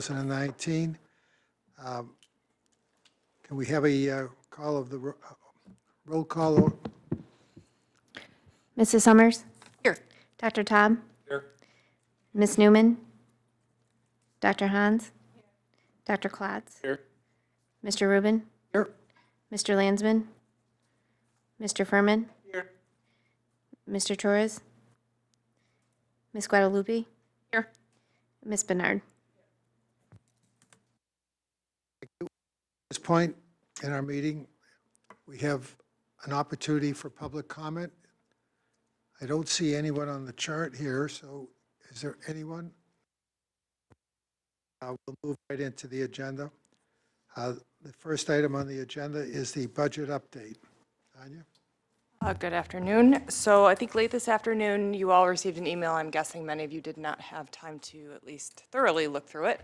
2019. Um, Can we have a call of the roll call? Mrs. Summers? Here. Dr. Taub? Here. Ms. Newman? Dr. Hans? Dr. Klotz? Here. Mr. Rubin? Here. Mr. Landsman? Mr. Furman? Here. Mr. Torres? Ms. Guadalupe? Here. Ms. Bernard? At this point in our meeting, we have an opportunity for public comment. I don't see anyone on the chart here, so is there anyone? We'll move right into the agenda. The first item on the agenda is the budget update. Anya? Good afternoon. So I think late this afternoon, you all received an email. I'm guessing many of you did not have time to at least thoroughly look through it.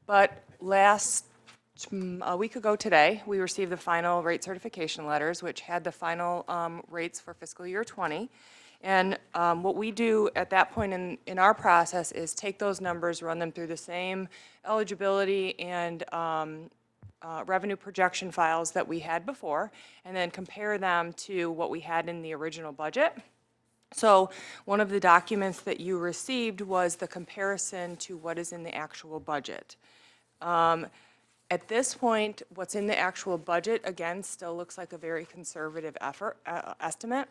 But a week ago today, we received the final rate certification letters, which had the final rates for fiscal year 20. And what we do at that point in our process is take those numbers, run them through the same eligibility and revenue projection files that we had before, and then compare them to what we had in the original budget. So one of the documents that you received was the comparison to what is in the actual budget. At this point, what's in the actual budget, again, still looks like a very conservative estimate.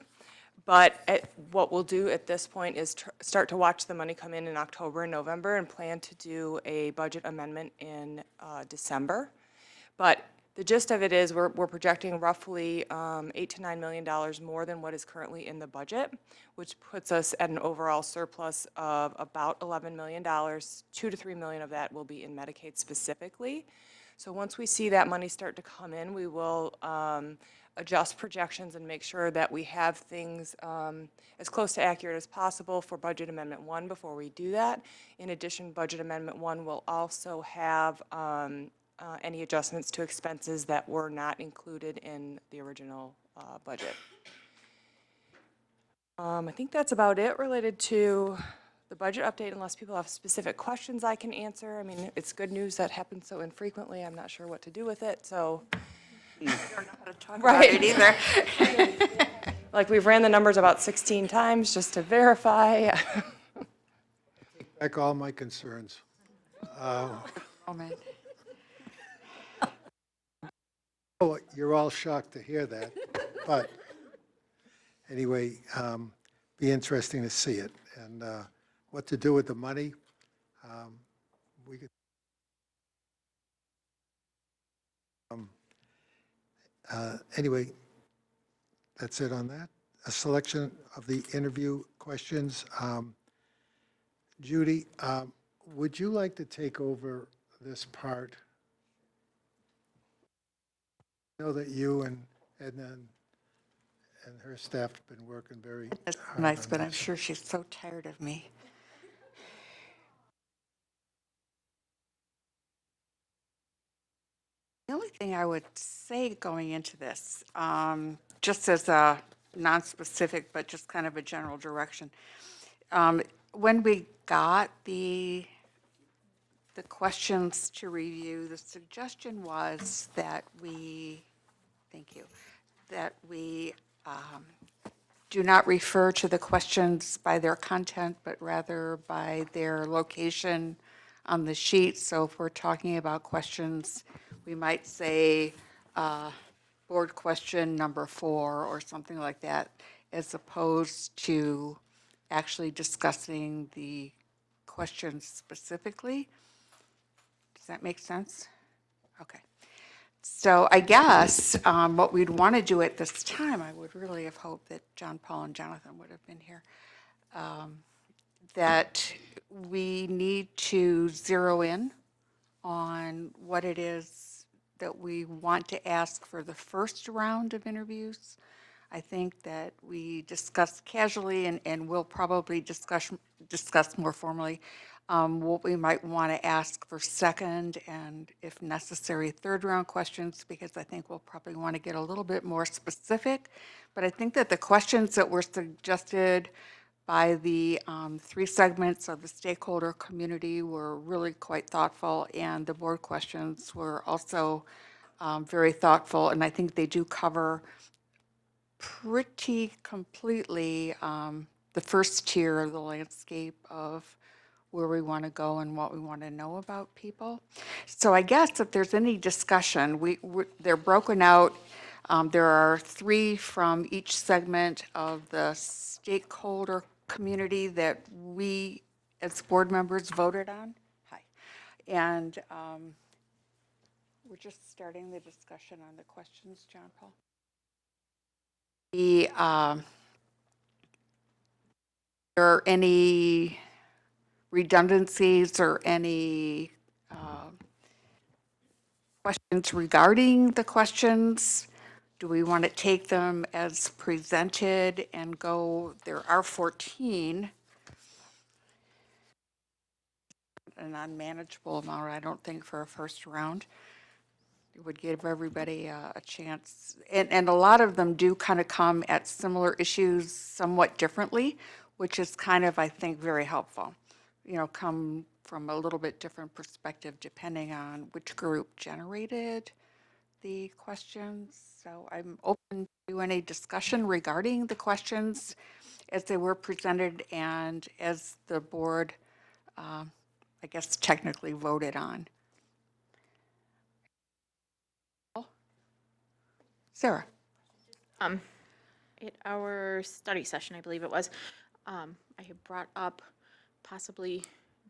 But what we'll do at this point is start to watch the money come in October and November and plan to do a budget amendment in December. But the gist of it is we're projecting roughly $8 to $9 million more than what is currently in the budget, which puts us at an overall surplus of about $11 million. $2 to $3 million of that will be in Medicaid specifically. So once we see that money start to come in, we will adjust projections and make sure that we have things as close to accurate as possible for Budget Amendment 1 before we do that. In addition, Budget Amendment 1 will also have any adjustments to expenses that were not included in the original budget. I think that's about it related to the budget update, unless people have specific questions I can answer. I mean, it's good news that happens so infrequently. I'm not sure what to do with it, so. I don't know how to talk about it either. Like, we've ran the numbers about 16 times just to verify. Take back all my concerns. Moment. Oh, you're all shocked to hear that, but anyway, be interesting to see it. And what to do with the money, we could. Anyway, that's it on that. A selection of the interview questions. Judy, would you like to take over this part? I know that you and Edna and her staff have been working very That's hard nice, on but I'm this. sure she's so tired of me. The only thing I would say going into this, just as a non-specific, but just kind of a general direction, when we got the questions to review, the suggestion was that we, thank you, that we do not refer to the questions by their content, but rather by their location on the sheet. So if we're talking about questions, we might say board question number 4 or something like that, as opposed to actually discussing the questions specifically. Does that make sense? Okay. So I guess what we'd want to do at this time, I would really have hoped that John, Paul, and Jonathan would have been here, that we need to zero in on what it is that we want to ask for the first round of interviews. I think that we discussed casually and we'll probably discuss more formally what we might want to ask for second and, if necessary, third round questions, because I think we'll probably want to get a little bit more specific. But I think that the questions that were suggested by the three segments of the stakeholder community were really quite thoughtful, and the board questions were also very thoughtful, and I think they do cover pretty completely the first tier of the landscape of where we want to go and what we want to know about people. So I guess if there's any discussion, they're broken out. There are three from each segment of the stakeholder community that we, as board members, voted on. Hi. And we're just starting the discussion on the questions, John Paul. There are any redundancies or any questions regarding the questions? Do we want to take them as presented and go, there are 14, an unmanageable amount, I don't think, for a first round. It would give everybody a chance. And a lot of them do kind of come at similar issues somewhat differently, which is kind of, I think, very helpful. You know, come from a little bit different perspective depending on which group generated the questions. So I'm open to any discussion regarding the questions as they were presented and as the board, I guess, technically voted on. Sarah? At our study session, I believe it was, I had brought up possibly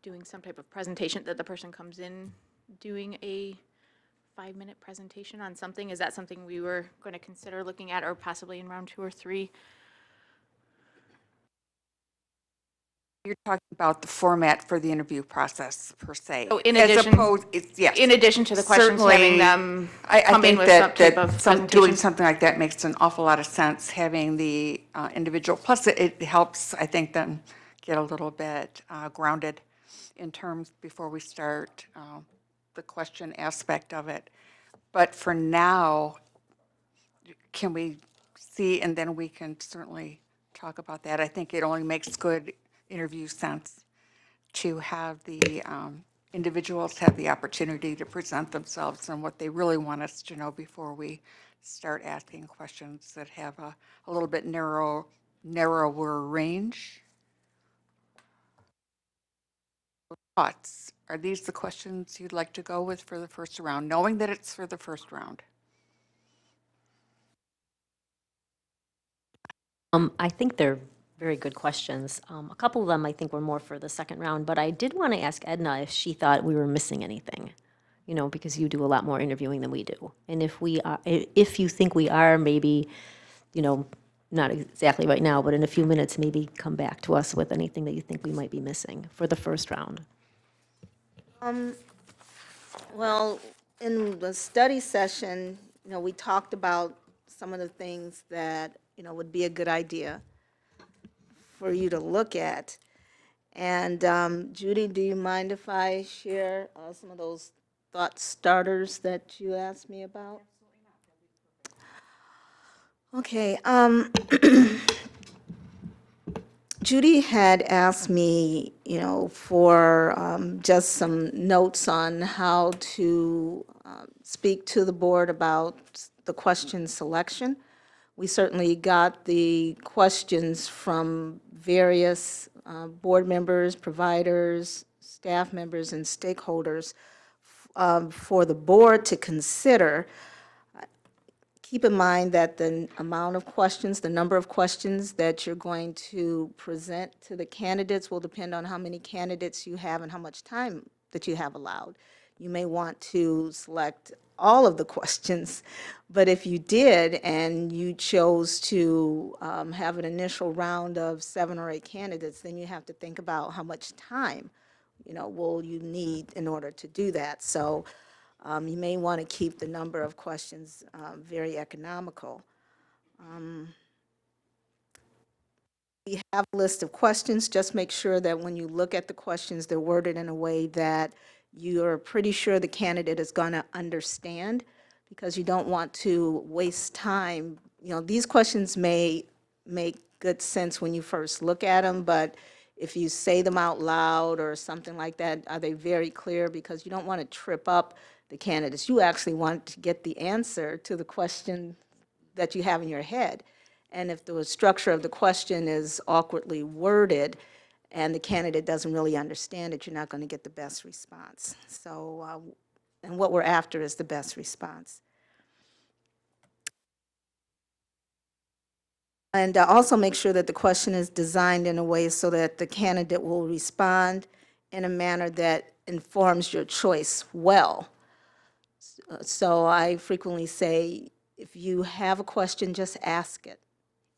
doing some type of presentation, that the person comes in doing a 5-minute presentation on something. Is that something we were going to consider looking at, or possibly in round 2 or 3? You're talking about the format for the interview process per se. Oh, in As addition- opposed, yes. In addition to the questions, Certainly, having them I come in think with some type that of doing presentation? something like that makes an awful lot of sense, having the individual, plus it helps, I think, them get a little bit grounded in terms before we start the question aspect of it. But for now, can we see, and then we can certainly talk about that. I think it only makes good interview sense to have the individuals have the opportunity to present themselves and what they really want us to know before we start asking questions that have a little bit narrower range. Thoughts? Are these the questions you'd like to go with for the first round, knowing that it's for the first round? I think they're very good questions. A couple of them I think were more for the second round, but I did want to ask Edna if she thought we were missing anything, you know, because you do a lot more interviewing than we do. And if we are, if you think we are, maybe, you know, not exactly right now, but in a few minutes, maybe come back to us with anything that you think we might be missing for the first round. Well, in the study session, you know, we talked about some of the things that, you know, would be a good idea for you to look at. And Judy, do you mind if I share some of those thought starters that you asked me about? Okay. Judy had asked me, you know, for just some notes on how to speak to the board about the question selection. We certainly got the questions from various board members, providers, staff members, and stakeholders for the board to consider. Keep in mind that the amount of questions, the number of questions that you're going to present to the candidates will depend on how many candidates you have and how much time that you have allowed. You may want to select all of the questions, but if you did and you chose to have an initial round of 7 or 8 candidates, then you have to think about how much time, you know, will you need in order to do that. So you may want to keep the number of questions very economical. We have a list of questions. Just make sure that when you look at the questions, they're worded in a way that you're pretty sure the candidate is going to understand, because you don't want to waste time. You know, these questions may make good sense when you first look at them, but if you say them out loud or something like that, are they very clear? Because you don't want to trip up the candidates. You actually want to get the answer to the question that you have in your head. And if the structure of the question is awkwardly worded and the candidate doesn't really understand it, you're not going to get the best response. So, and what we're after is the best response. And also make sure that the question is designed in a way so that the candidate will respond in a manner that informs your choice well. So I frequently say, if you have a question, just ask it.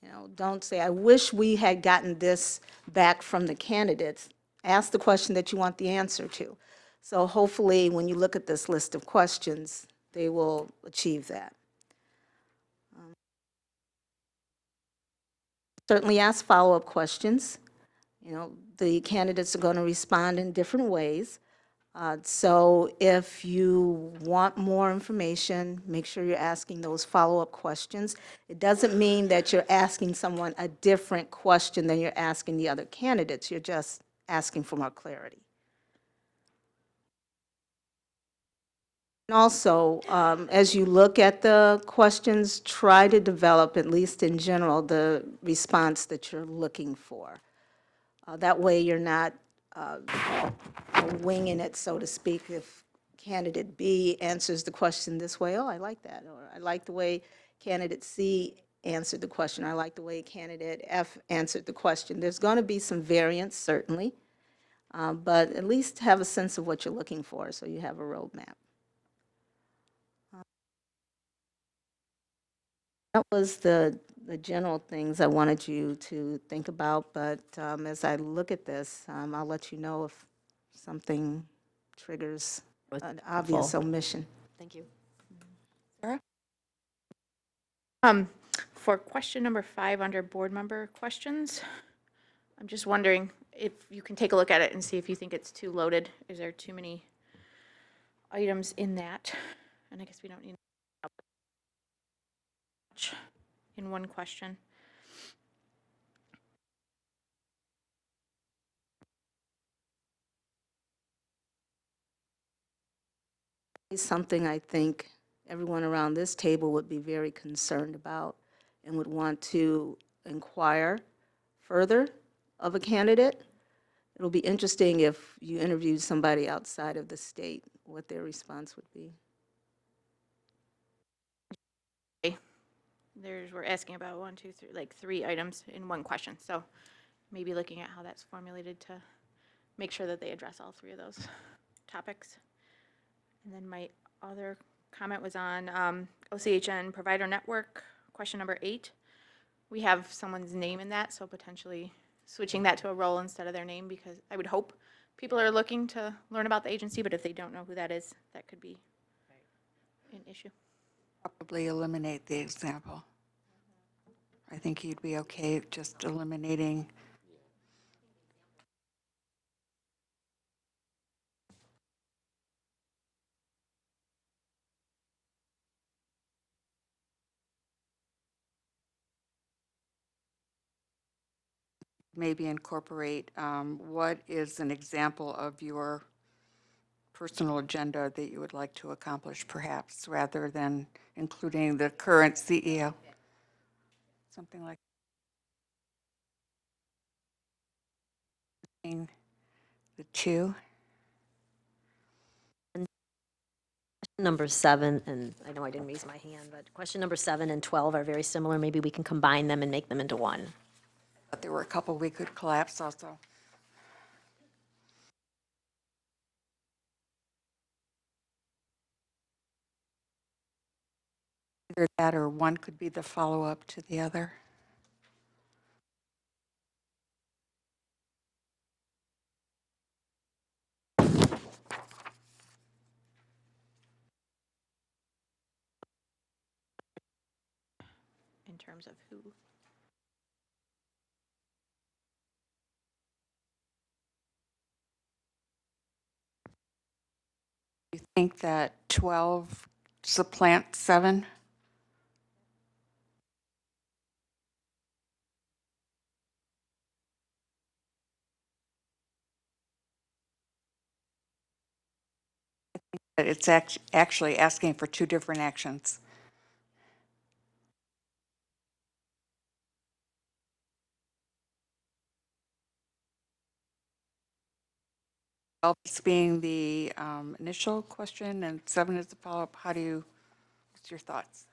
You know, don't say, I wish we had gotten this back from the candidates. Ask the question that you want the answer to. So hopefully, when you look at this list of questions, they will achieve that. Certainly ask follow-up questions. You know, the candidates are going to respond in different ways. So if you want more information, make sure you're asking those follow-up questions. It doesn't mean that you're asking someone a different question than you're asking the other candidates. You're just asking for more clarity. And also, as you look at the questions, try to develop, at least in general, the response that you're looking for. That way, you're not winging it, so to speak. If candidate B answers the question this way, oh, I like that, or I like the way candidate C answered the question, or I like the way candidate F answered the question. There's going to be some variance, certainly, but at least have a sense of what you're looking for, so you have a roadmap. That was the general things I wanted you to think about, but as I look at this, I'll let you know if something triggers an obvious omission. Thank you. Sarah? For question number 5 under board member questions, I'm just wondering if you can take a look at it and see if you think it's too loaded. Is there too many items in that? And I guess we don't need much in one question. It's something I think everyone around this table would be very concerned about and would want to inquire further of a candidate. It'll be interesting if you interviewed somebody outside of the state, what their response would be. We're asking about 1, 2, 3, like 3 items in one question. So maybe looking at how that's formulated to make sure that they address all 3 of those topics. And then my other comment was on OCHN provider network, question number 8. We have someone's name in that, so potentially switching that to a role instead of their name, because I would hope people are looking to learn about the agency, but if they don't know who that is, that could be an issue. Probably eliminate the example. I think you'd be okay just eliminating. Maybe incorporate what is an example of your personal agenda that you would like to accomplish, perhaps, rather than including the current CEO. Something like the 2. Number 7, and I know I didn't raise my hand, but question number 7 and 12 are very similar. Maybe we can combine them and make them into one. But there were a couple we could collapse also. Either that or one could be the follow-up to the other. In terms of who. You think that 12 supplant 7? But it's actually asking for two different actions. It's being the initial question and 7 is the follow-up. What's your thoughts?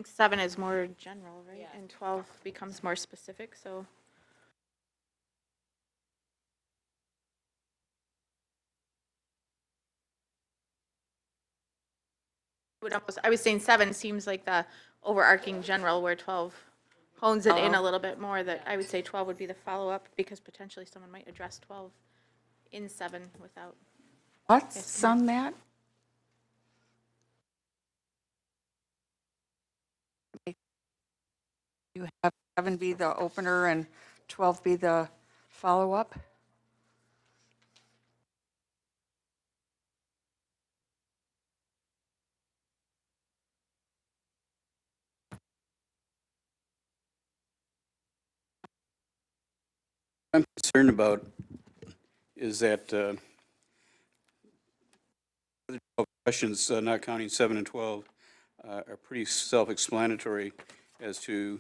7 is more general, right? And 12 becomes more specific, so. I was saying 7 seems like the overarching general, where 12 hones it in a little bit more, that I would say 12 would be the follow-up, because potentially someone might address 12 in 7 without. Thoughts on that? You have 7 be the opener and 12 be the follow-up? I'm concerned about is that the 12 questions, not counting 7 and 12, are pretty self-explanatory as to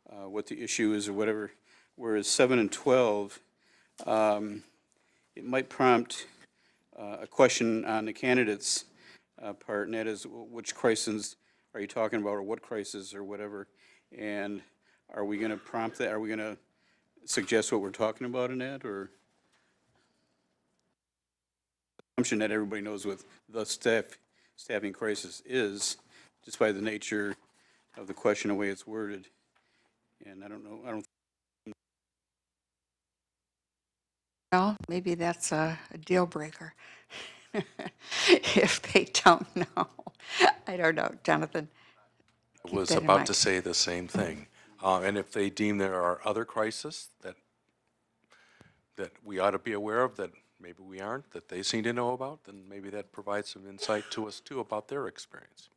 what the issue is or whatever, whereas 7 and 12, it might prompt a question on the candidate's part, and that is, which crisis are you talking about, or what crisis, or whatever, and are we going to prompt that? Are we going to suggest what we're talking about in that, or? Assumption that everybody knows what the staffing crisis is, just by the nature of the question, the way it's worded. And I don't know, Well, maybe that's a deal breaker. If they don't know. I don't know, Jonathan. I Keep was that in about mind. to say the same thing. And if they deem there are other crises that we ought to be aware of, that maybe we aren't, that they seem to know about, then maybe that provides some insight to us too about their experience.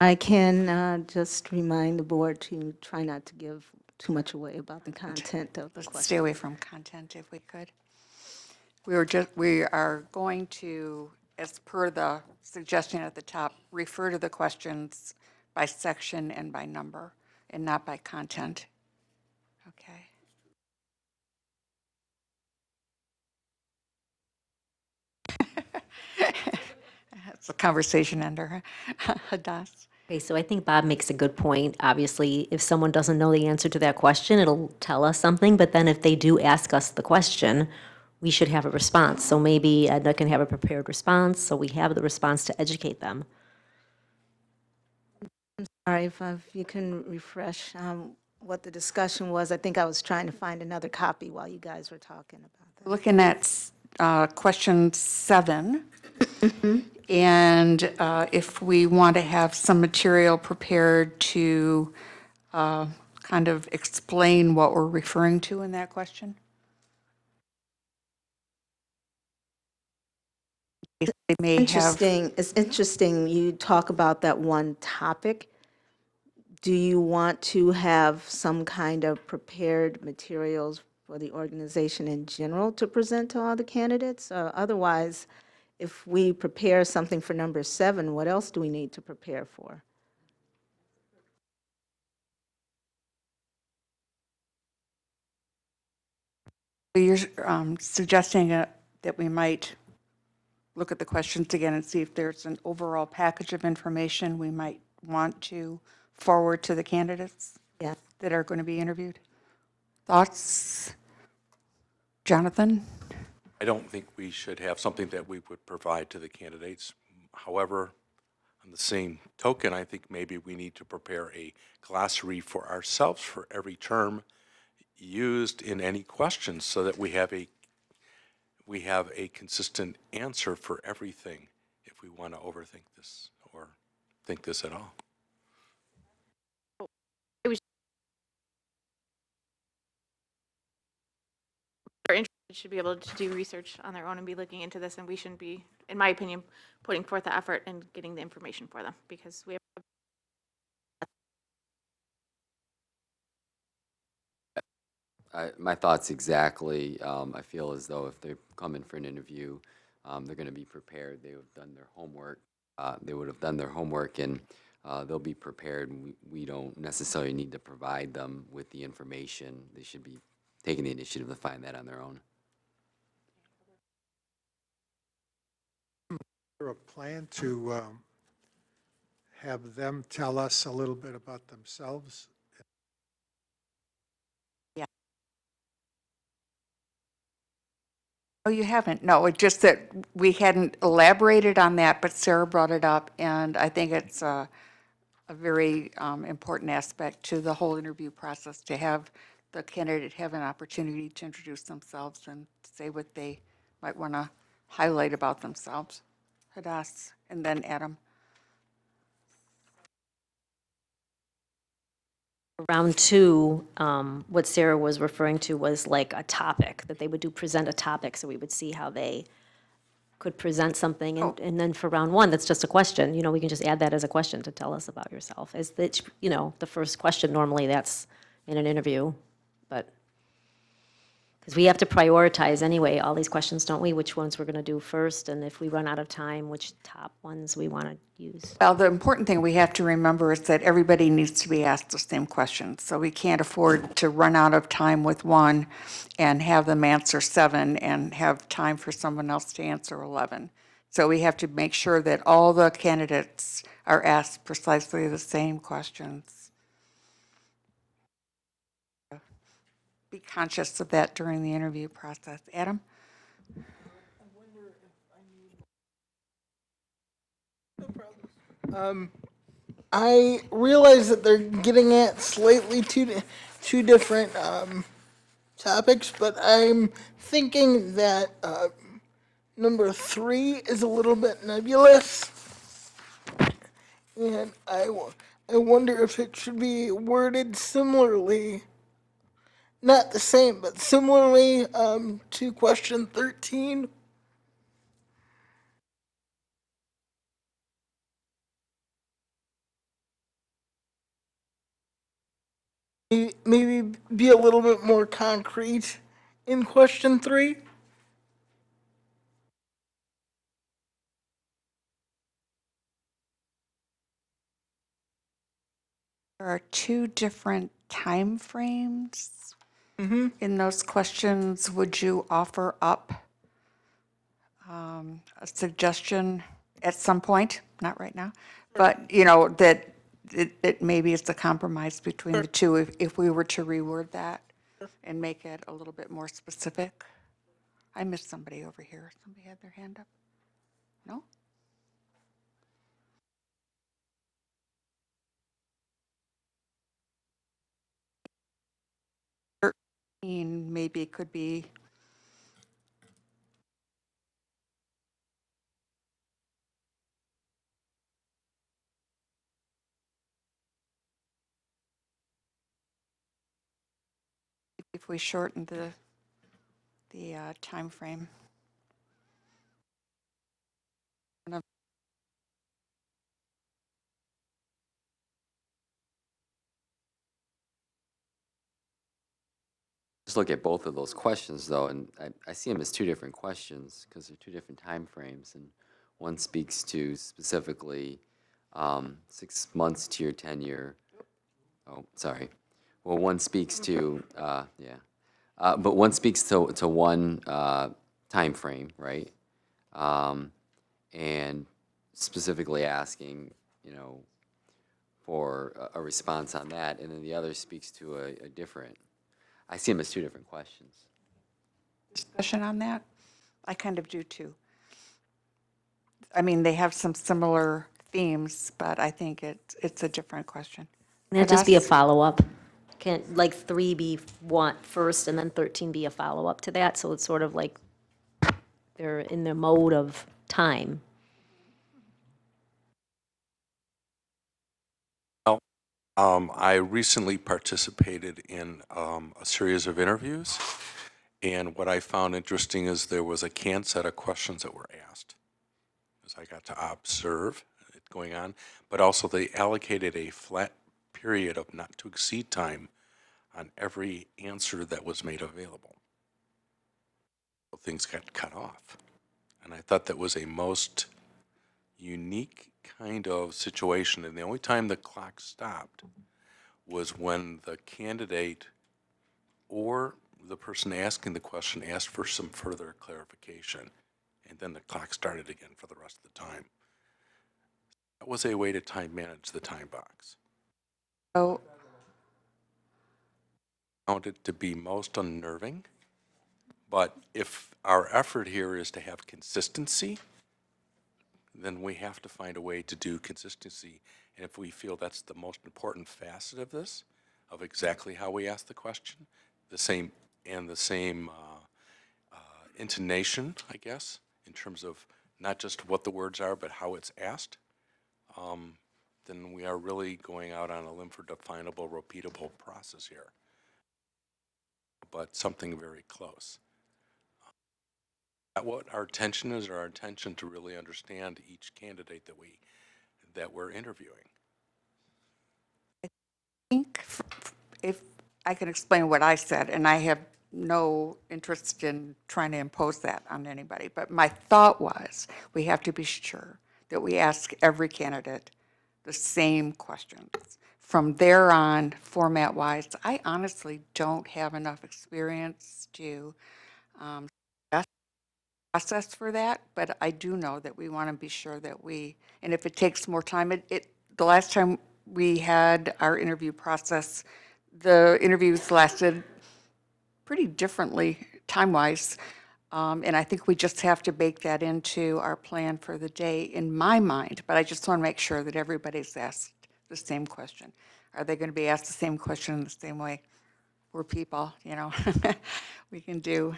I can just remind the board to try not to give too much away about the content of the Stay question. away from content if we could. We are going to, as per the suggestion at the top, refer to the questions by section and by number, and not by content. Okay. That's a conversation ender, huh? Hadass? Okay, so I think Bob makes a good point. Obviously, if someone doesn't know the answer to that question, it'll tell us something, but then if they do ask us the question, we should have a response. So maybe Edna can have a prepared response, so we have the response to educate them. All right, if you can refresh what the discussion was. I think I was trying to find another copy while you guys were talking about that. Looking at question 7, and if we want to have some material prepared to kind of explain what we're referring to in that question. They may have, Interesting, it's interesting you talk about that one topic. Do you want to have some kind of prepared materials for the organization in general to present to all the candidates? Otherwise, if we prepare something for number 7, what else do we need to prepare for? you're suggesting that we might look at the questions again and see if there's an overall package of information we might want to forward to the candidates Yeah. that are going to be interviewed. Thoughts? Jonathan? I don't think we should have something that we would provide to the candidates. However, on the same token, I think maybe we need to prepare a glossary for ourselves for every term used in any questions so that we have a consistent answer for everything if we want to overthink this or think this at all. Are interested should be able to do research on their own and be looking into this, and we shouldn't be, in my opinion, putting forth the effort and getting the information for them, because we have. My thoughts exactly. I feel as though if they come in for an interview, they're going to be prepared. They have done their homework. They would have done their homework, and they'll be prepared. And we don't necessarily need to provide them with the information. They should be taking the initiative to find that on their own. Is there a plan to have them tell us a little bit about themselves? Oh, you haven't? No, it's just that we hadn't elaborated on that, but Sarah brought it up, and I think it's a very important aspect to the whole interview process, to have the candidate have an opportunity to introduce themselves and say what they might want to highlight about themselves. Hadass, and then Adam. Round two, what Sarah was referring to was like a topic, that they would present a topic, so we would see how they could present something. And then for round one, that's just a question, we can just add that as a question to tell us about yourself. As that, the first question, normally that's in an interview, but, because we have to prioritize anyway, all these questions, don't we? Which ones we're going to do first, and if we run out of time, which top ones we want to use. Well, the important thing we have to remember is that everybody needs to be asked the same questions. So we can't afford to run out of time with one and have them answer 7 and have time for someone else to answer 11. So we have to make sure that all the candidates are asked precisely the same questions. Be conscious of that during the interview process. Adam? I realize that they're getting at slightly two different topics, but I'm thinking that number 3 is a little bit nebulous, and I wonder if it should be worded similarly, not the same, but similarly to question 13. Maybe be a little bit more concrete in question 3. There are 2 different time frames in those questions. Would you offer up a suggestion at some point? Not right now, but, that it maybe it's a compromise between the two if we were to reword that and make it a little bit more specific? I missed somebody over here. Somebody had their hand up? No? Maybe it could be, if we shorten the time frame. Just look at both of those questions, though, and I see them as 2 different questions because they're 2 different time frames, and one speaks to specifically 6 months to your tenure. Oh, sorry. Well, one speaks to but one speaks to one time frame, right? And specifically asking, for a response on that, and then the other speaks to a different. I see them as 2 different questions. Discussion on that? I kind of do too. I mean, they have some similar themes, but I think it's a different question. Can that just be a Hadass? follow-up? Can't, like, 3 be one first and then 13 be a follow-up to that? So it's sort of like they're in the mode of time. I recently participated in a series of interviews, and what I found interesting is there was a canned set of questions that were asked, as I got to observe it going on, but also they allocated a flat period of not to exceed time on every answer that was made available. Things got cut off. And I thought that was a most unique kind of situation. And the only time the clock stopped was when the candidate or the person asking the question asked for some further clarification. And then the clock started again for the rest of the time. That was a way to time manage the time box. So, I found it to be most unnerving. But if our effort here is to have consistency, then we have to find a way to do consistency. And if we feel that's the most important facet of this, of exactly how we ask the question, the same intonation, I guess, in terms of not just what the words are, but how it's asked, then we are really going out on a limb for definable, repeatable process here. But something very close. What our intention is, our intention to really understand each candidate that we're interviewing. I think if I can explain what I said, and I have no interest in trying to impose that on anybody, but my thought was we have to be sure that we ask every candidate the same questions. From there on, format-wise, I honestly don't have enough experience to process for that, but I do know that we want to be sure that and if it takes more time, the last time we had our interview process, the interviews lasted pretty differently time-wise. And I think we just have to bake that into our plan for the day in my mind, but I just want to make sure that everybody's asked the same question. Are they going to be asked the same question in the same way? We're people, you know. We can do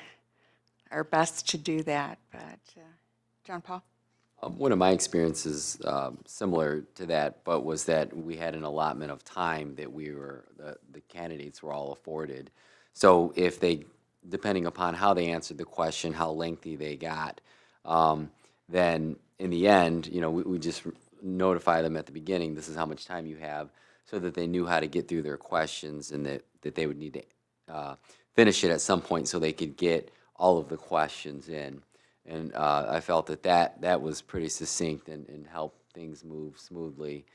our best to do that, but, John Paul? One of my experiences similar to that, but was that we had an allotment of time that the candidates were all afforded. So if they, depending upon how they answered the question, how lengthy they got, then in the end, we just notify them at the beginning, this is how much time you have, so that they knew how to get through their questions and that they would need to finish it at some point so they could get all of the questions in. And I felt that was pretty succinct and helped things move smoothly.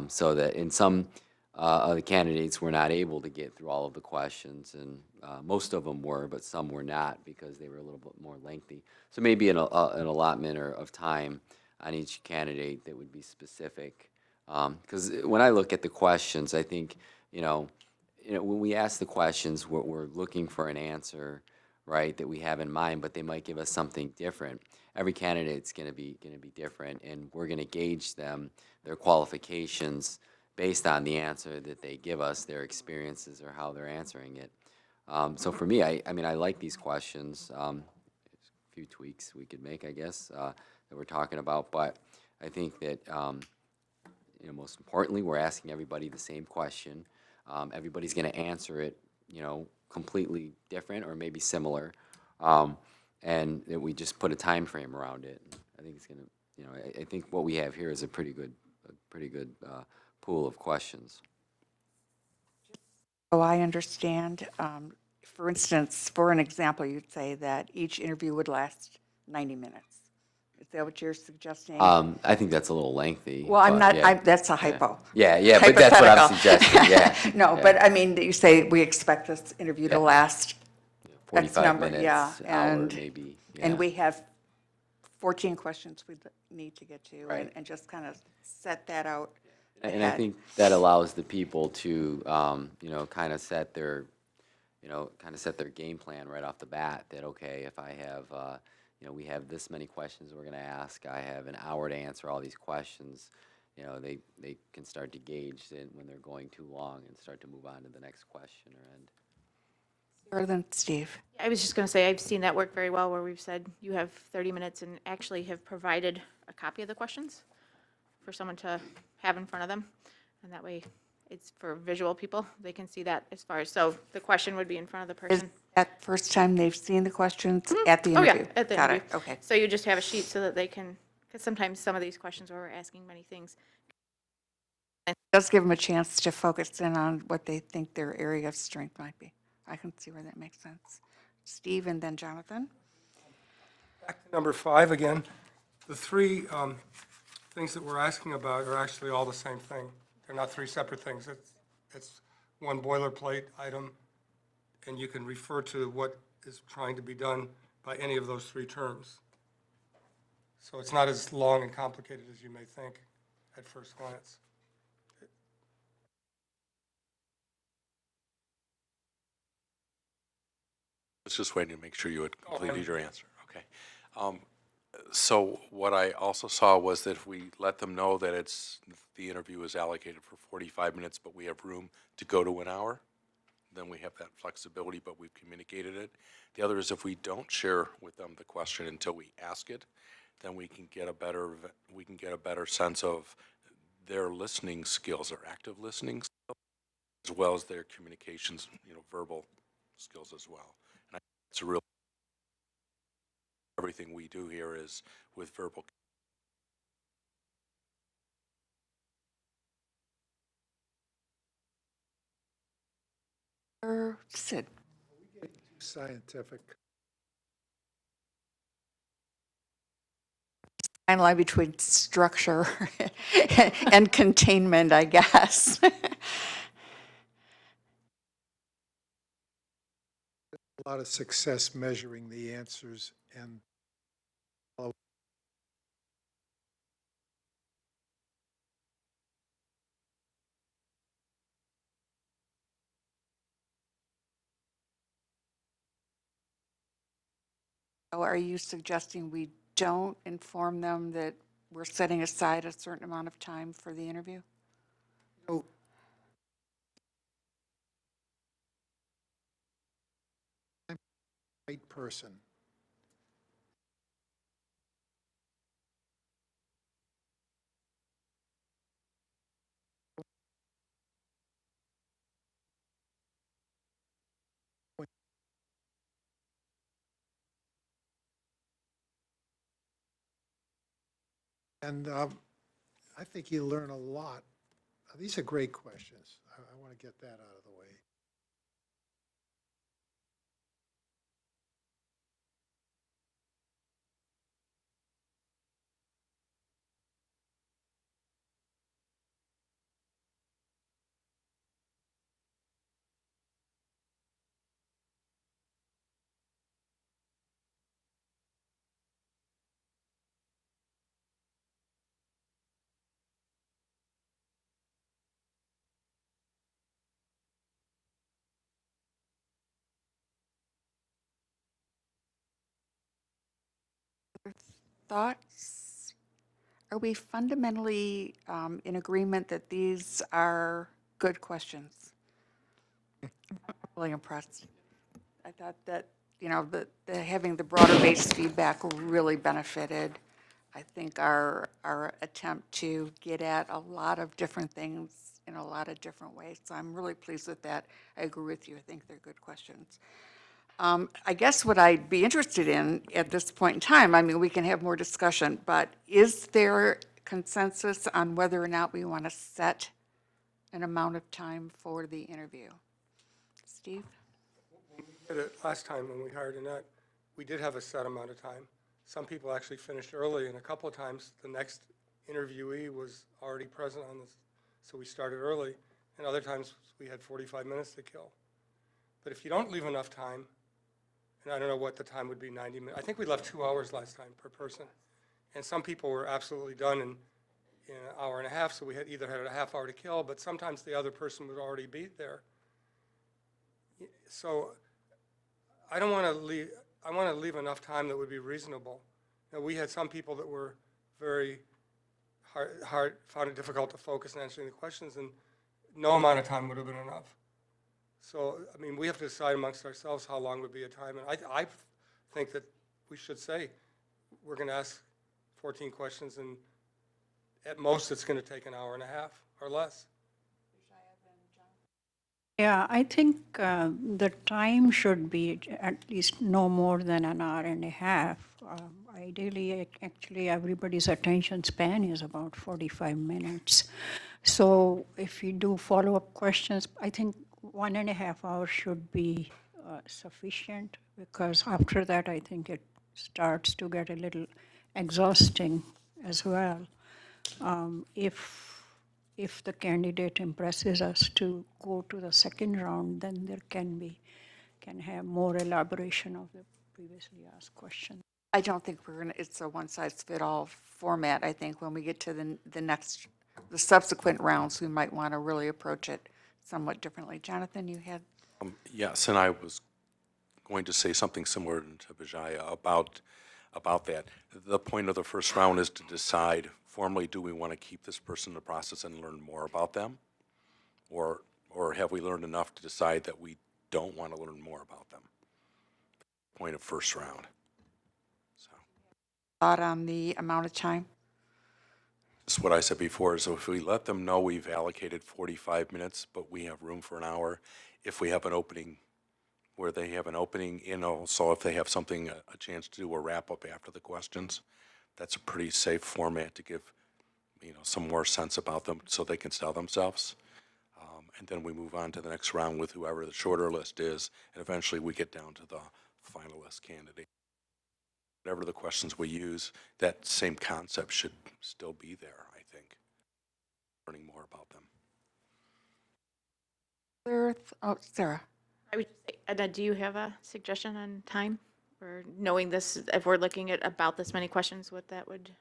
So that in some of the candidates were not able to get through all of the questions, and most of them were, but some were not because they were a little bit more lengthy. So maybe an allotment of time on each candidate that would be specific. Because when I look at the questions, I think, when we ask the questions, we're looking for an answer, right, that we have in mind, but they might give us something different. Every candidate's going to be different, and we're going to gauge their qualifications based on the answer that they give us, their experiences, or how they're answering it. So for me, I mean, I like these questions. A few tweaks we could make, I guess, that we're talking about, but I think that most importantly, we're asking everybody the same question. Everybody's going to answer it, completely different or maybe similar, and that we just put a time frame around it. I think it's going to, I think what we have here is a pretty good pool of questions. So I understand, for instance, for an example, you'd say that each interview would last 90 minutes. Is that what you're suggesting? I think that's a little lengthy. Well, I'm but not, yeah. that's a hypo. Yeah, but that's what I'm Hypothetical. suggesting, yeah. No, yeah. but I mean, you say we expect this interview to Yeah. last X 45 number, minutes, yeah, hour and, maybe. and yeah. we have 14 questions we need to get to, Right. and just kind of set that out And I ahead. think that allows the people to, kind of set their game plan right off the bat, that, okay, if I have, we have this many questions we're going to ask, I have an hour to answer all these questions, they can start to gauge when they're going too long and start to move on to the next question or end. Better than Steve. I was just going to say, I've seen that work very well, where we've said you have 30 minutes and actually have provided a copy of the questions for someone to have in front of them. And that way, it's for visual people. They can see that as far as, so the question would be in front of the Is person. that first time they've seen the questions at the Oh, interview? yeah, at the Got interview. it, okay. So you just have a sheet so that they can, because sometimes some of these questions where we're asking many things does give them a chance to focus in on what they think their area of strength might be. I can see where that makes sense. Steve and then Jonathan. Back to number 5 again. The three things that we're asking about are actually all the same thing. They're not three separate things. It's one boilerplate item, and you can refer to what is trying to be done by any of those three terms. So it's not as long and complicated as you may think at first glance. I was just waiting to make sure you had completed fine. your answer. Okay. So what I also saw was that if we let them know that the interview is allocated for 45 minutes, but we have room to go to an hour, then we have that flexibility, but we've communicated it. The other is if we don't share with them the question until we ask it, then we can get a better sense of their listening skills, their active listening skills, as well as their communications, verbal skills as well. And I think it's a real, everything we do here is with verbal. Sid. Scientific. Fine line between structure and containment, I guess. A lot of success measuring the answers and So are you suggesting we don't inform them that we're setting aside a certain amount of time for the interview? oh, right person. And I think you learn a lot. These are great questions. I want to get that out of the way. Thoughts? Are we fundamentally in agreement that these are good questions? Really impressed. I thought that, having the broader based feedback really benefited, I think, our attempt to get at a lot of different things in a lot of different ways. So I'm really pleased with that. I agree with you. I think they're good questions. I guess what I'd be interested in at this point in time, I mean, we can have more discussion, but is there consensus on whether or not we want to set an amount of time for the interview? Steve? Did it last time when we hired Annette, we did have a set amount of time. Some people actually finished early, and a couple of times, the next interviewee was already present on this, so we started early, and other times, we had 45 minutes to kill. But if you don't leave enough time, and I don't know what the time would be, 90 minutes, I think we left 2 hours last time per person, and some people were absolutely done in an hour and a half, so we had a half hour to kill, but sometimes the other person would already be there. So I don't want to leave, I want to leave enough time that would be reasonable. Now, we had some people that were very found it difficult to focus on answering the questions, and no amount of time would have been enough. So, I mean, we have to decide amongst ourselves how long would be a time, and I think that we should say, we're going to ask 14 questions, and at most, it's going to take an hour and a half or less. Yeah, I think the time should be at least no more than an hour and a half. I ideally, actually, everybody's attention span is about 45 minutes. So if you do follow-up questions, I think 1.5 hours should be sufficient, because after that, I think it starts to get a little exhausting as well. If the candidate impresses us to go to the second round, then there can have more elaboration of the previously asked question. I don't think it's a one-size-fit-all format. I think when we get to the subsequent rounds, we might want to really approach it somewhat differently. Jonathan, you had? Yes, and I was going to say something similar to Vijaya about that. The point of the first round is to decide formally, do we want to keep this person in the process and learn more about them? Or have we learned enough to decide that we don't want to learn more about them? Point of first round. So Thought on the amount of time? that's what I said before, so if we let them know we've allocated 45 minutes, but we have room for an hour, if we have an opening where they have an opening, so if they have something, a chance to do a wrap-up after the questions, that's a pretty safe format to give, some more sense about them so they can sell themselves. And then we move on to the next round with whoever the shorter list is, and eventually we get down to the finalist candidate. Whatever the questions we use, that same concept should still be there, I think. Learning more about them. Sarah. I would say, Edna, do you have a suggestion on time? Or knowing this, if we're looking at about this many questions, what that would?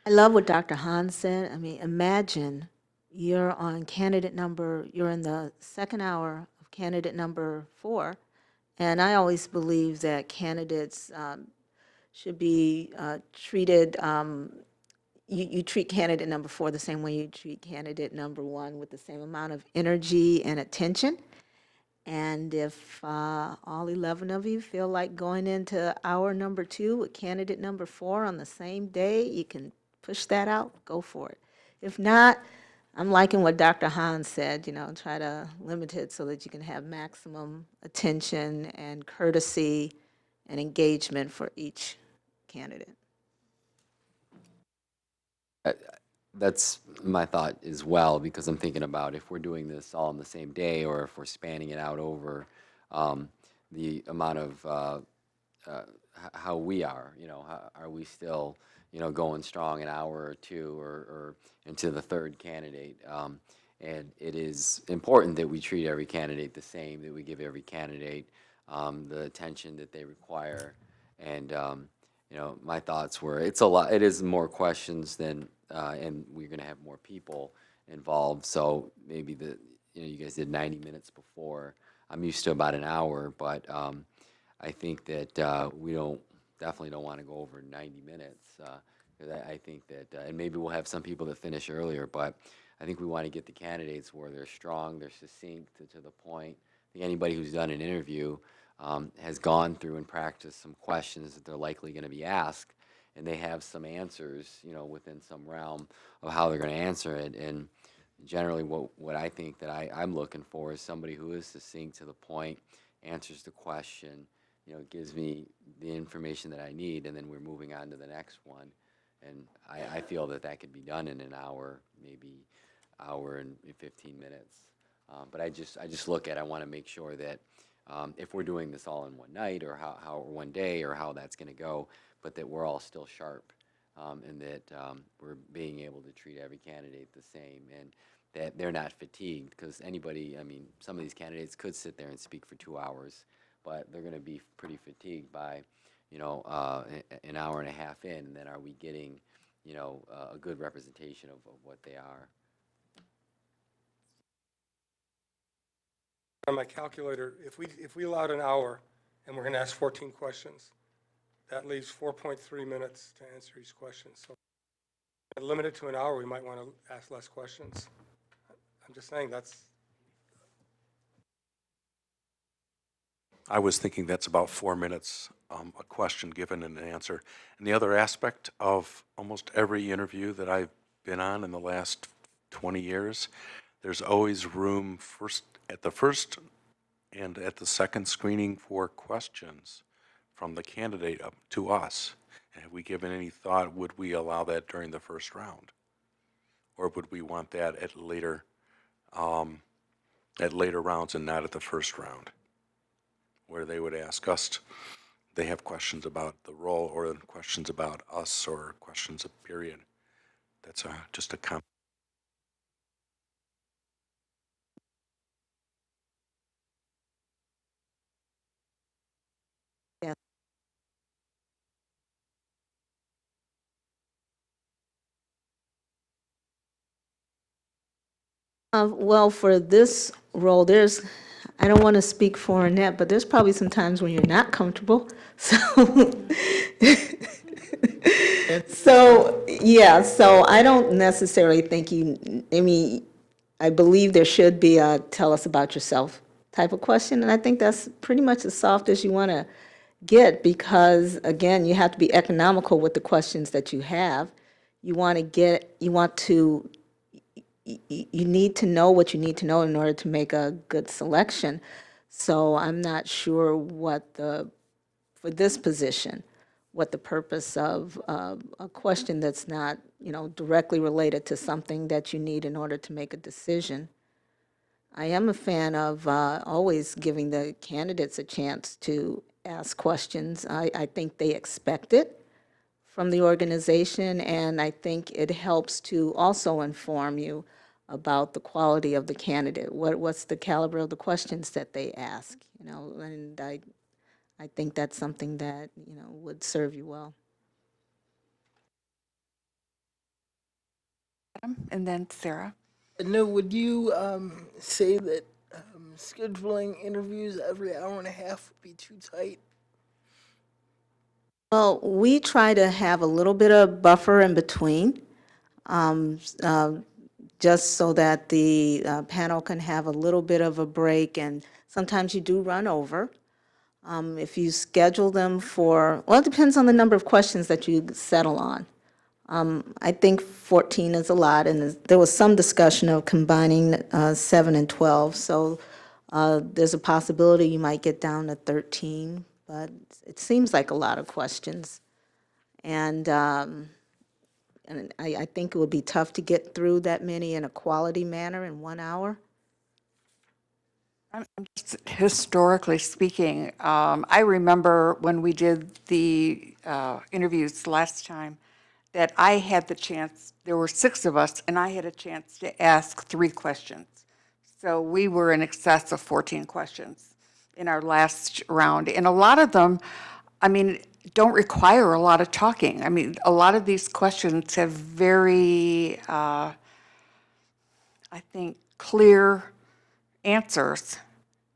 I love what Dr. Hahn said. I mean, imagine you're you're in the second hour of candidate number 4, and I always believe that candidates should be treated, you treat candidate number 4 the same way you treat candidate number 1, with the same amount of energy and attention. And if all 11 of you feel like going into hour number 2 with candidate number 4 on the same day, you can push that out, go for it. If not, I'm liking what Dr. Hahn said, try to limit it so that you can have maximum attention and courtesy and engagement for each candidate. That's my thought as well, because I'm thinking about if we're doing this all on the same day, or if we're spanning it out over the amount of how we are, are we still, going strong an hour or two, or into the third candidate? And it is important that we treat every candidate the same, that we give every candidate the attention that they require. And my thoughts were, it is more questions than, and we're going to have more people involved. So maybe you guys did 90 minutes before. I'm used to about an hour, but I think that we definitely don't want to go over 90 minutes. 'Cause I think that, and maybe we'll have some people that finish earlier, but I think we want to get the candidates where they're strong, they're succinct, to the point. I think anybody who's done an interview has gone through and practiced some questions that they're likely going to be asked, and they have some answers, within some realm of how they're going to answer it. And generally, what I think that I'm looking for is somebody who is succinct, to the point, answers the question, gives me the information that I need, and then we're moving on to the next one. And I feel that could be done in an hour, maybe hour and 15 minutes. But I just look at, I want to make sure that if we're doing this all in one night, or how one day, or how that's going to go, but that we're all still sharp, and that we're being able to treat every candidate the same, and that they're not fatigued, because some of these candidates could sit there and speak for 2 hours, but they're going to be pretty fatigued by, an hour and a half in, and then are we getting, a good representation of what they are? On my calculator, if we allowed an hour and we're going to ask 14 questions, that leaves 4.3 minutes to answer each question. So limited to an hour, we might want to ask less questions. I'm just saying I was thinking that's about 4 minutes, a question given and an answer. And the other aspect of almost every interview that I've been on in the last 20 years, there's always room at the first and at the second screening for questions from the candidate up to us. have we given any thought, would we allow that during the first round? Or would we want that at later rounds and not at the first round? Where they would ask us, they have questions about the role or questions about us or questions of period. That's just a comment. Yeah. Well, for this role, I don't want to speak for Annette, but there's probably some times when you're not comfortable. So I don't necessarily think I mean, I believe there should be a tell us about yourself type of question, and I think that's pretty much as soft as you want to get, because, again, you have to be economical with the questions that you have. You need to know what you need to know in order to make a good selection. So I'm not sure for this position, what the purpose of a question that's not, directly related to something that you need in order to make a decision. I am a fan of always giving the candidates a chance to ask questions. I think they expect it from the organization, and I think it helps to also inform you about the quality of the candidate. What's the caliber of the questions that they ask, and I think that's something that, would serve you well. And then Sarah. Edna, would you say that scheduling interviews every hour and a half would be too tight? Well, we try to have a little bit of buffer in between, just so that the panel can have a little bit of a break, and sometimes you do run over. If you schedule them well, it depends on the number of questions that you settle on. I think 14 is a lot, and there was some discussion of combining 7 and 12, so there's a possibility you might get down to 13, but it seems like a lot of questions. And I think it would be tough to get through that many in a quality manner in 1 hour. Just historically speaking, I remember when we did the interviews last time, that I had the chance, there were 6 of us, and I had a chance to ask 3 questions. So we were in excess of 14 questions in our last round. And a lot of them, I mean, don't require a lot of talking. I mean, a lot of these questions have very, I think, clear answers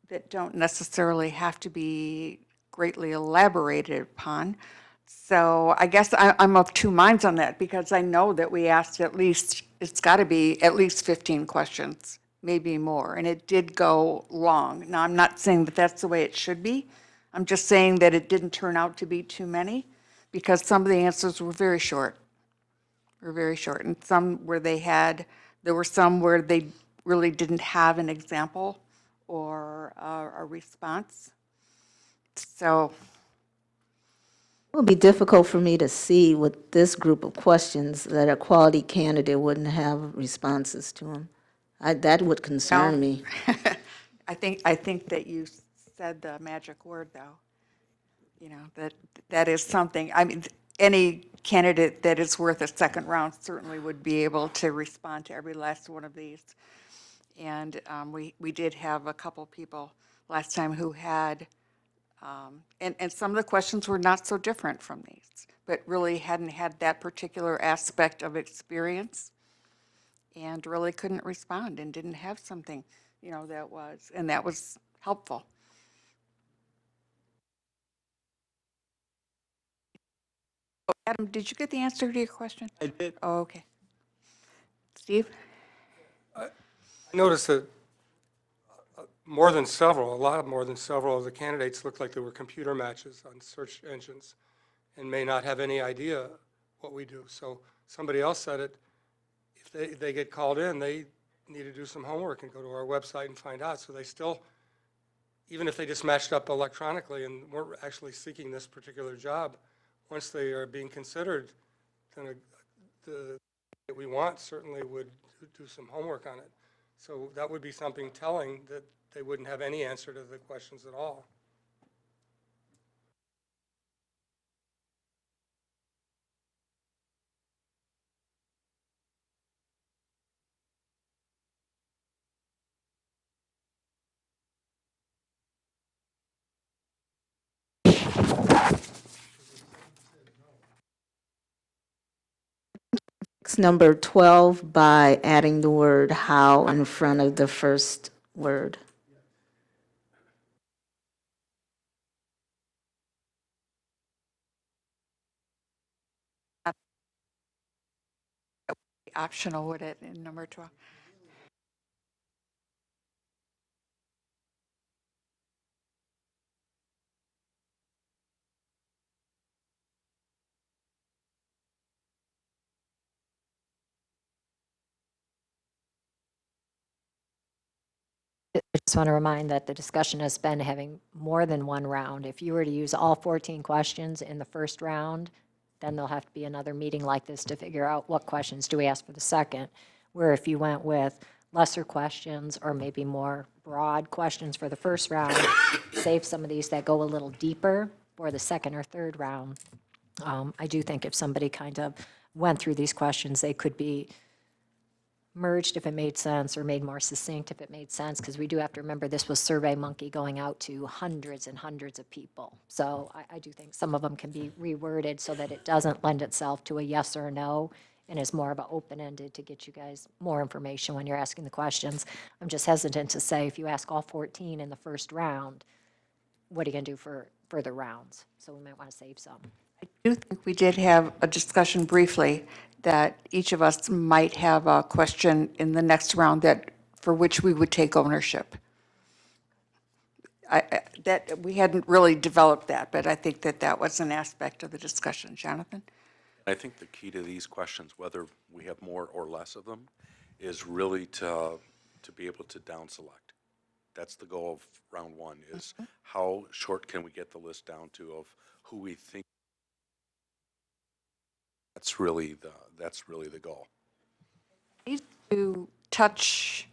that don't necessarily have to be greatly elaborated upon. So I guess I'm of 2 minds on that, because I know that we asked it's got to be at least 15 questions, maybe more, and it did go long. Now, I'm not saying that that's the way it should be. I'm just saying that it didn't turn out to be too many, because some of the answers were very short. And some where there were some where they really didn't have an example or a response. So, It would be difficult for me to see with this group of questions that a quality candidate wouldn't have responses to them. That would concern me. I think that you said the magic word, though. That is something, I mean, any candidate that is worth a second round certainly would be able to respond to every last one of these. And we did have a couple people last time who had, and some of the questions were not so different from these, but really hadn't had that particular aspect of experience and really couldn't respond and didn't have something, that was helpful. Adam, did you get the answer to your question? I did. Oh, okay. Steve? I noticed that a lot more than several of the candidates looked like they were computer matches on search engines and may not have any idea what we do. So somebody else said it, if they get called in, they need to do some homework and go to our website and find out. So they still, even if they just matched up electronically and weren't actually seeking this particular job, once they are being considered, then the that we want certainly would do some homework on it. So that would be something telling that they wouldn't have any answer to the questions at all. It's number 12 by adding the word how in front of the first word. Optional, would it, in number 12? I just want to remind that the discussion has been having more than one round. If you were to use all 14 questions in the first round, then there'll have to be another meeting like this to figure out what questions do we ask for the second. Where if you went with lesser questions or maybe more broad questions for the first round, save some of these that go a little deeper for the second or third round. I do think if somebody kind of went through these questions, they could be merged if it made sense, or made more succinct if it made sense, because we do have to remember this was SurveyMonkey going out to hundreds and hundreds of people. So I do think some of them can be reworded so that it doesn't lend itself to a yes or a no, and is more of an open-ended to get you guys more information when you're asking the questions. I'm just hesitant to say, if you ask all 14 in the first round, what are you going to do for further rounds? So we might want to save some. I do think we did have a discussion briefly that each of us might have a question in the next round for which we would take ownership. That, we hadn't really developed that, but I think that was an aspect of the discussion. Jonathan? I think the key to these questions, whether we have more or less of them, is really to be able to down select. That's the goal of round one, is how short can we get the list down to of who we think. That's really the goal. Need to touch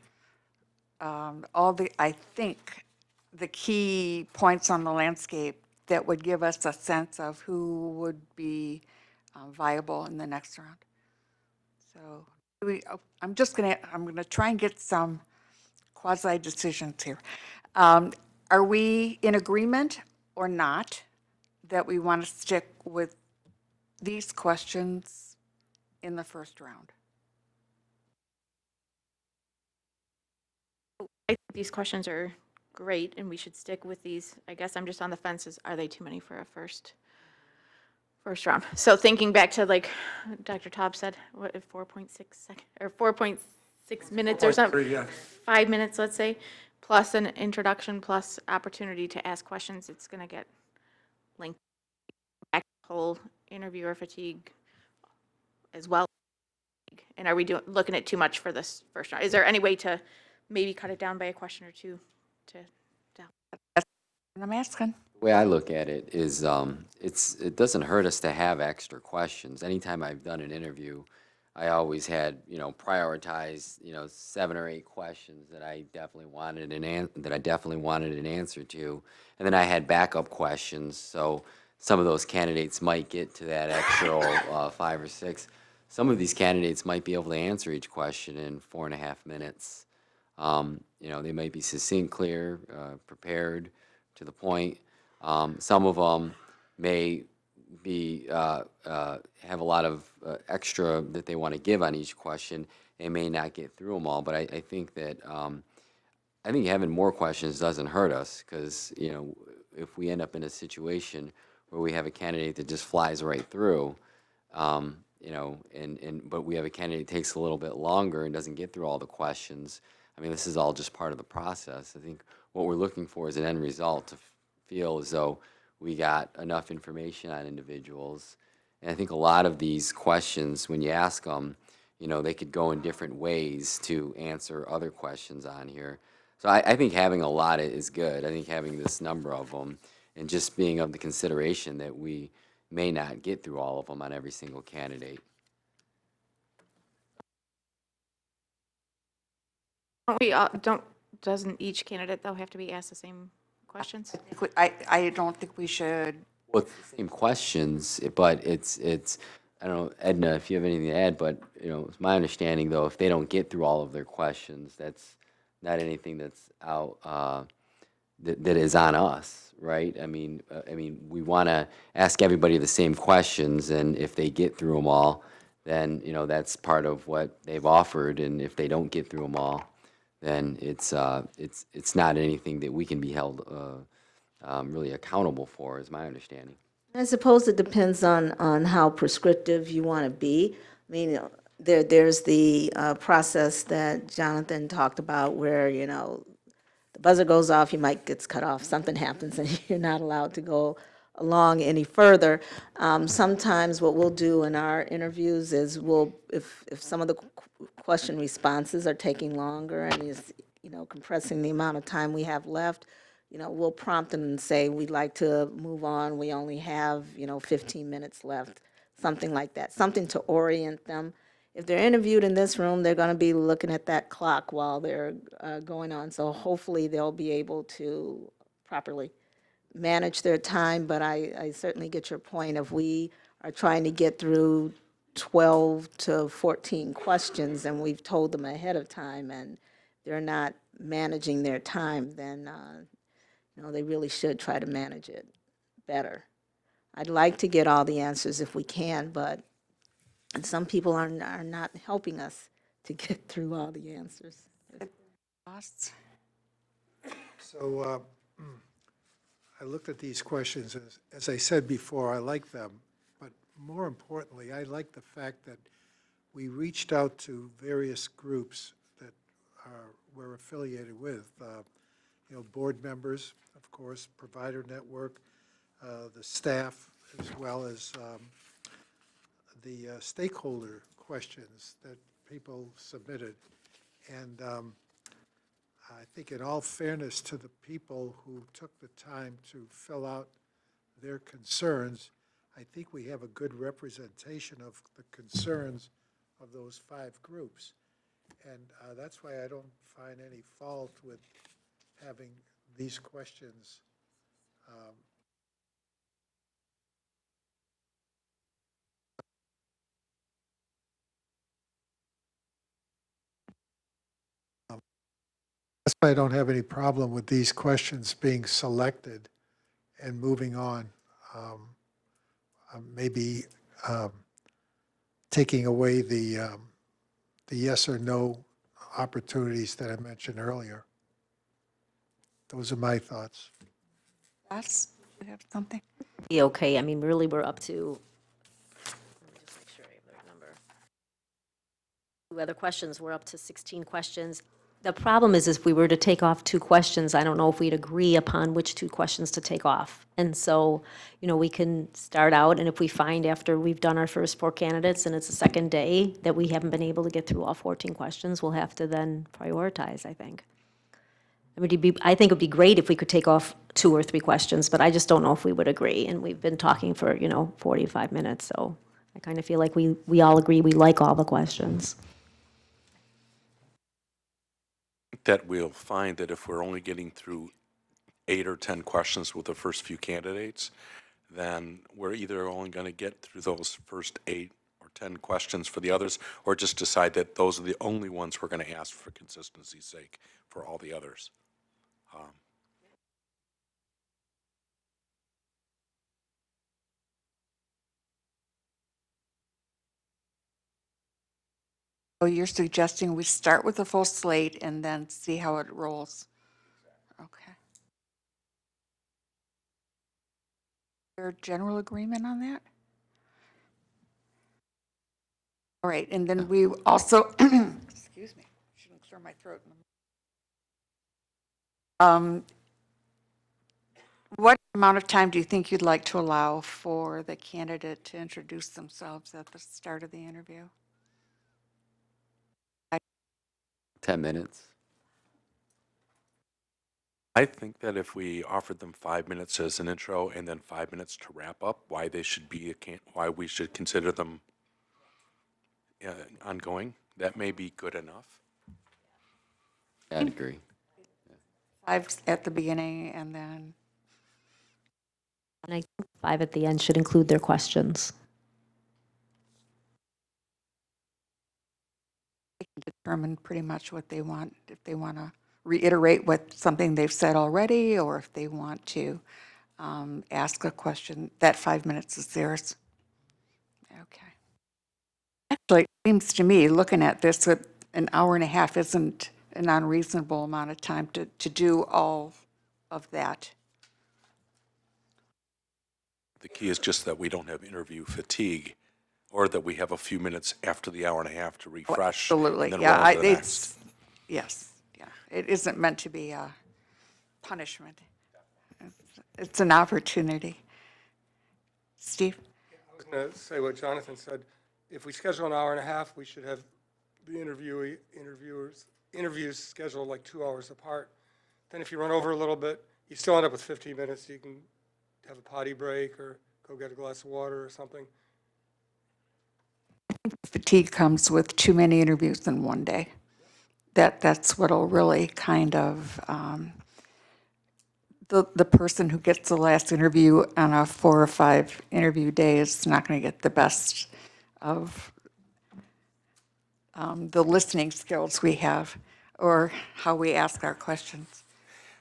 I think, the key points on the landscape that would give us a sense of who would be viable in the next round. So I'm going to try and get some quasi decisions here. Are we in agreement or not that we want to stick with these questions in the first round? I think these questions are great, and we should stick with these. I guess I'm just on the fence, are they too many for a first round? So thinking back to, like Dr. Taub said, what, 4.6 seconds, or 4.6 minutes or something? 4.3, yeah. 5 minutes, let's say, plus an introduction, plus opportunity to ask questions, it's gonna get lengthy. Back to whole interviewer fatigue as well. And are we looking at too much for this first round? Is there any way to maybe cut it down by a question or two to And I'm asking. The way I look at it is, it doesn't hurt us to have extra questions. Anytime I've done an interview, I always had, prioritized, 7 or 8 questions that I definitely wanted an answer to, and then I had backup questions. So some of those candidates might get to that extra 5 or 6. Some of these candidates might be able to answer each question in 4.5 minutes. They might be succinct, clear, prepared, to the point. Some of them may be have a lot of extra that they want to give on each question and may not get through them all. But I think that I think having more questions doesn't hurt us, because if we end up in a situation where we have a candidate that just flies right through, but we have a candidate that takes a little bit longer and doesn't get through all the questions. I mean, this is all just part of the process. I think what we're looking for is an end result, to feel as though we got enough information on individuals. And I think a lot of these questions, when you ask them, they could go in different ways to answer other questions on here. So I think having a lot is good. I think having this number of them and just being of the consideration that we may not get through all of them on every single candidate. Doesn't each candidate, though, have to be asked the same questions? I don't think we should, Well, it's the same questions, but I don't know, Edna, if you have anything to add, but, it's my understanding, though, if they don't get through all of their questions, that's not anything that's out, that is on us, right? We want to ask everybody the same questions, and if they get through them all, then, that's part of what they've offered, and if they don't get through them all, then it's not anything that we can be held really accountable for, is my understanding. I suppose it depends on how prescriptive you want to be. I mean, there's the process that Jonathan talked about where, the buzzer goes off, your mic gets cut off, something happens, and you're not allowed to go along any further. Sometimes what we'll do in our interviews is if some of the question responses are taking longer and is, compressing the amount of time we have left, we'll prompt them and say, we'd like to move on, we only have, 15 minutes left, something like that, something to orient them. If they're interviewed in this room, they're going to be looking at that clock while they're going on, so hopefully they'll be able to properly manage their time, but I certainly get your point. If we are trying to get through 12 to 14 questions and we've told them ahead of time and they're not managing their time, then, they really should try to manage it better. I'd like to get all the answers if we can, but some people are not helping us to get through all the answers. costs. So I looked at these questions, as I said before, I like them, but more importantly, I like the fact that we reached out to various groups that we're affiliated with, board members, of course, provider network, the staff, as well as the stakeholder questions that people submitted. And I think in all fairness to the people who took the time to fill out their concerns, I think we have a good representation of the concerns of those 5 groups. And that's why I don't find any fault with having these questions that's why I don't have any problem with these questions being selected and moving on. Maybe taking away the yes or no opportunities that I mentioned earlier. Those are my thoughts. Yes, you have something? Be okay, really, we're up to, let me just make sure I have the right number. 2 other questions, we're up to 16 questions. The problem is if we were to take off 2 questions, I don't know if we'd agree upon which 2 questions to take off. And so, we can start out, and if we find after we've done our first 4 candidates and it's the second day that we haven't been able to get through all 14 questions, we'll have to then prioritize, I think. I think it'd be great if we could take off 2 or 3 questions, but I just don't know if we would agree. And we've been talking for, 45 minutes, so I kind of feel like we all agree we like all the questions. That we'll find that if we're only getting through 8 or 10 questions with the first few candidates, then we're either only going to get through those first 8 or 10 questions for the others, or just decide that those are the only ones we're going to ask for consistency's sake for all the others. So you're suggesting we start with the full slate and then see how it rolls? Okay. Is there general agreement on that? All right, and then we also, excuse me, shouldn't clear my throat. What amount of time do you think you'd like to allow for the candidate to introduce themselves at the start of the interview? 10 minutes. I think that if we offered them 5 minutes as an intro and then 5 minutes to wrap up, why they should be, why we should consider them ongoing, that may be good enough. I'd agree. 5 at the beginning and then, And I think 5 at the end should include their questions. determine pretty much what they want, if they want to reiterate what, something they've said already, or if they want to ask a question, that 5 minutes is theirs. Okay. Actually, it seems to me, looking at this, that an hour and a half isn't an unreasonable amount of time to do all of that. The key is just that we don't have interview fatigue, or that we have a few minutes after the hour and a half to refresh. Absolutely, And then yeah, roll on to the next. it's, yes, yeah. It isn't meant to be a punishment. It's an opportunity. Steve? I was going to say what Jonathan said. If we schedule an hour and a half, we should have the interviews scheduled like 2 hours apart. Then if you run over a little bit, you still end up with 15 minutes. You can have a potty break or go get a glass of water or something. Fatigue comes with too many interviews in one day. That's what'll really kind of, the person who gets the last interview on a 4 or 5 interview day is not going to get the best of the listening skills we have or how we ask our questions.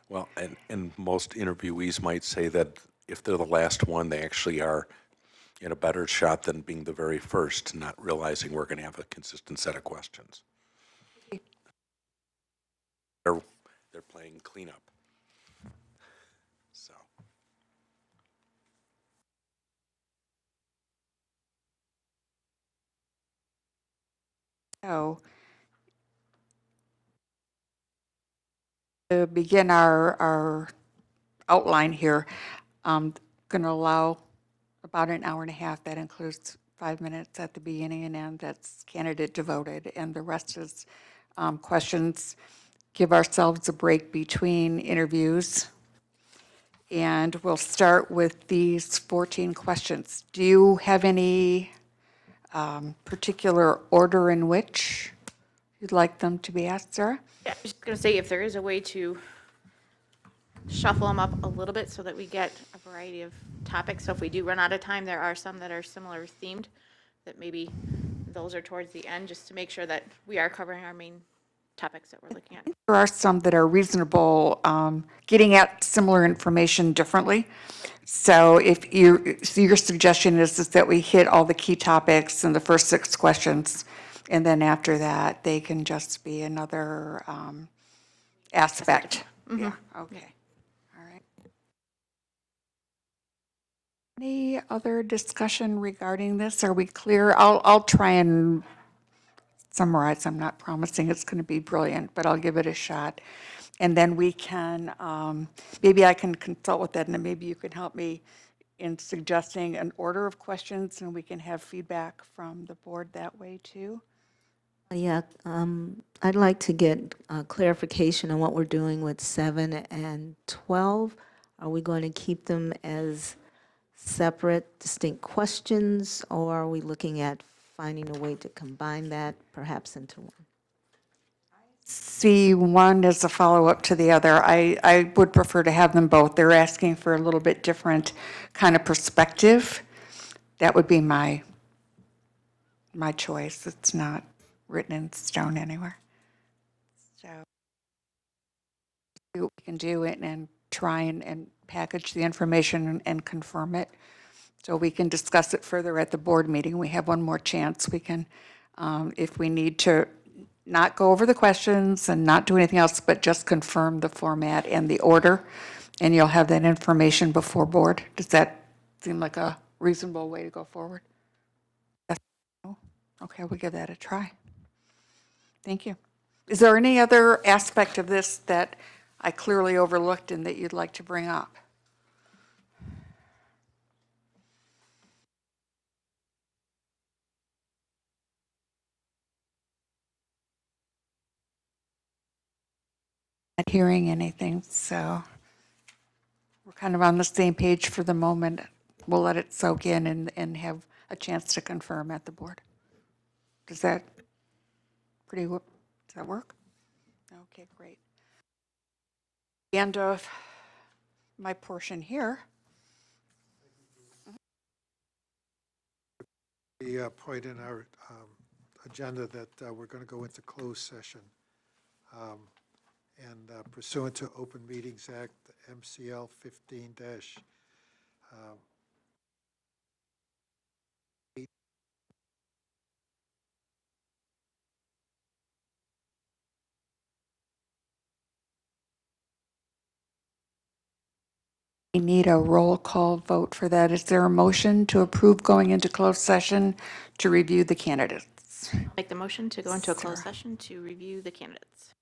Well, and most interviewees might say that if they're the last one, they actually are in a better shot than being the very first, not realizing we're going to have a consistent set of questions. They're playing cleanup. So. So to begin our outline here, I'm going to allow about an hour and a half. That includes 5 minutes at the beginning and end. That's candidate devoted, and the rest is questions. Give ourselves a break between interviews. And we'll start with these 14 questions. Do you have any particular order in which you'd like them to be asked, Sarah? Yeah, I was just gonna say, if there is a way to shuffle them up a little bit so that we get a variety of topics, so if we do run out of time, there are some that are similar themed, that maybe those are towards the end, just to make sure that we are covering our main topics that we're looking at. There are some that are reasonable, getting at similar information differently. So if your suggestion is that we hit all the key topics in the first 6 questions, and then after that, they can just be another aspect. Yeah, okay. All right. Any other discussion regarding this? Are we clear? I'll try and summarize. I'm not promising it's going to be brilliant, but I'll give it a shot. And then we can, maybe I can consult with Edna, maybe you can help me in suggesting an order of questions, and we can have feedback from the board that way too. Yeah, I'd like to get clarification on what we're doing with 7 and 12. Are we going to keep them as separate, distinct questions, or are we looking at finding a way to combine that perhaps into one? See one as a follow-up to the other. I would prefer to have them both. They're asking for a little bit different kind of perspective. That would be my choice. It's not written in stone anywhere. So see what we can do and try and package the information and confirm it. So we can discuss it further at the board meeting. We have one more chance. We can, if we need to not go over the questions and not do anything else, but just confirm the format and the order, and you'll have that information before board. Does that seem like a reasonable way to go forward? Yes. No? Okay, we'll give that a try. Thank you. Is there any other aspect of this that I clearly overlooked and that you'd like to bring up? Not hearing anything, so we're kind of on the same page for the moment. We'll let it soak in and have a chance to confirm at the board. Does that does that work? Okay, great. The end of my portion here. The point in our agenda that we're going to go into closed session. And pursuant to Open Meetings Act, MCL 15 We need a roll call vote for that. Is there a motion to approve going into closed session to review the candidates? Make the motion to go into a closed session to review the candidates.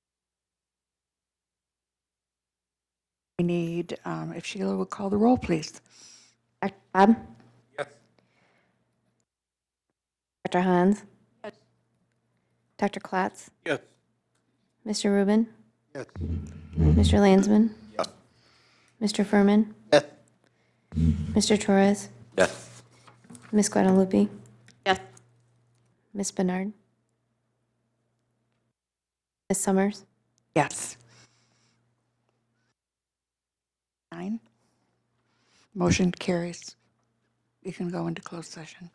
We need, if Sheila would call the roll, please. Dr. Bob? Yes. Dr. Hans? Dr. Klotz? Yes. Mr. Rubin? Yes. Mr. Landsman? Mr. Furman? Yes. Mr. Torres? Yes. Ms. Guadalupe? Yes. Ms. Bernard? Ms. Summers? Yes. 9. Motion carries. You can go into closed session.